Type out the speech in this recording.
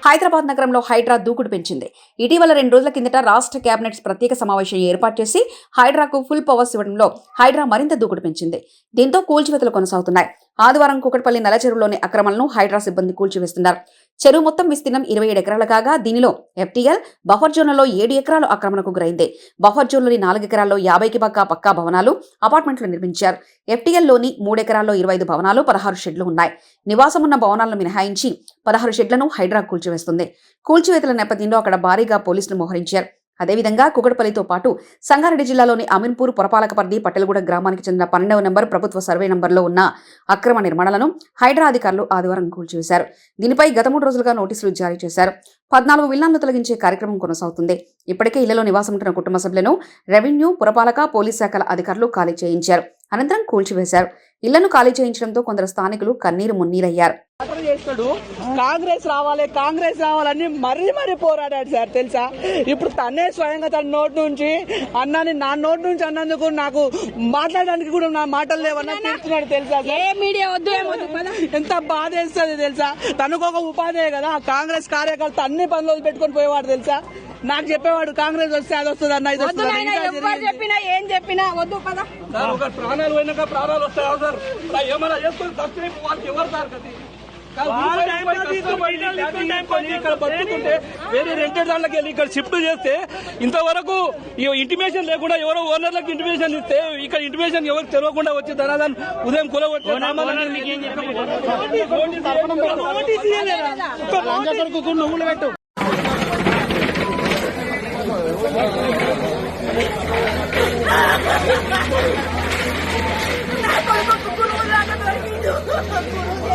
హైదరాబాద్ నగరంలో హైడ్రా దూకుడు పెంచింది. ఇటీవల 2 రోజుల కిందట రాష్ట్ర కేబినెట్ ప్రత్యేక సమావేశం ఏర్పాటు చేసి హైడ్రాకు ఫుల్ పవర్స్ ఇవ్వడంలో హైడ్రా మరింత దూకుడు పెంచింది. దీంతో కూల్చివేతలు కొనసాగుతున్నాయి. ఆదివారం కూకట్పల్లి నల్లచెరువులోని అక్రమాలను హైడ్రా సిబ్బంది కూల్చివేస్తున్నారు. చెరువు మొత్తం విస్తీర్ణం 27 ఎకరాలు కాగా దీనిలో FTL బఫర్ జోన్లలో 7 ఎకరాలు ఆక్రమణకు గురైంది. బఫర్ జోన్లోని 4 ఎకరాల్లో 50కి పక్కా భవనాలు, అపార్ట్మెంట్లు నిర్మించారు. FTLలోని 3 ఎకరాల్లో 25 భవనాలు, 16 షెడ్లు ఉన్నాయి. నివాసమున్న భవనాలను మినహాయించి 16 షెడ్లను హైడ్రా కూల్చివేస్తుంది. కూల్చివేతల నేపథ్యంలో అక్కడ భారీగా పోలీసులు మోహరించారు. అదేవిధంగా కూకట్పల్లితో పాటు సంగారెడ్డి జిల్లాలోని అమీన్పూర్ పురపాలక పరిధి పట్టెలగూడ గ్రామానికి చెందిన 12వ నెంబర్ ప్రభుత్వ సర్వే నంబర్లో ఉన్న అక్రమ నిర్మాణాలను హైడ్రా అధికారులు ఆదివారం కూల్చివేశారు. దీనిపై గత 3 రోజులుగా నోటీసులు జారీ చేశారు. 14 విల్లాలను తొలగించే కార్యక్రమం కొనసాగుతుంది. ఇప్పటికే ఇళ్లలో నివాసముంటున్న కుటుంబ సభ్యులను రెవెన్యూ, పురపాలక, పోలీస్ శాఖల అధికారులు ఖాళీ చేయించారు. అనంతరం కూల్చివేశారు. ఇళ్లను ఖాళీ చేయించడంతో కొందరు స్థానికులు కన్నీరు మున్నీరయ్యారు. కాంగ్రెస్ రావాలని మరీ పోరాడాడు సార్, తెలుసా? ఇప్పుడు తనే స్వయంగా తన నోటి నుంచి నా నోటి నుంచి అన్నందుకు నాకు మాట్లాడడానికి కూడా నా మాటలు లేవన్నా తీరుతున్నాడు, తెలుసా? ఎంత బాధ వేస్తుంది తెలుసా? తనకు ఒక ఉపాధి కదా. కాంగ్రెస్ కార్యకర్త అన్ని పనులు పెట్టుకొని పోయేవాడు, తెలుసా? నాకు చెప్పేవాడు కాంగ్రెస్ వస్తే అది వస్తుంది అన్న, ఇది వస్తుంది. ఏం చెప్పినా వద్దు పద. ప్రాణాలు పోయినాక ప్రాణాలు వస్తాయి సార్. ఏమైనా చేసుకుని వాళ్ళకి ఎవరు సార్ ఇక్కడ బతుకుంటే వేరే రెంటెడ్ దాంట్లోకి వెళ్ళి ఇక్కడ షిఫ్ట్ చేస్తే ఇంతవరకు ఇంటిమేషన్ లేకుండా ఎవరో ఓనర్లకు ఇంటిమేషన్ ఇస్తే ఇక్కడ ఇంటిమేషన్ ఎవరికి తెలియకుండా వచ్చి ధనాదాన్ని ఉదయం కొలవచ్చు. నువ్వులు పెట్టు. కొడుకు